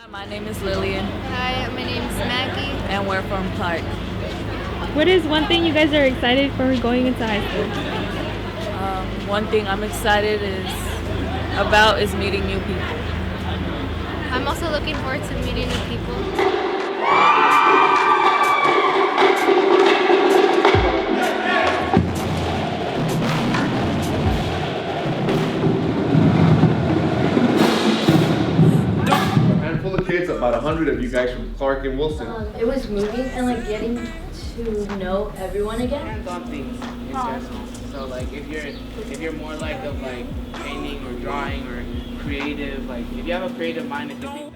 My name is Lillian, Hi, my name is Maggie. and we're from Clark. What is one thing you guys are excited for going into high school? One thing I'm excited is meeting new people. I'm also looking forward to meeting new people. Handful of kids, about 100 of you guys from Clark and Wilson. It was moving and like getting to know everyone again. Hands-on things in general. So like if you're more like of like painting or drawing or creative, like if you have a creative mind, it could be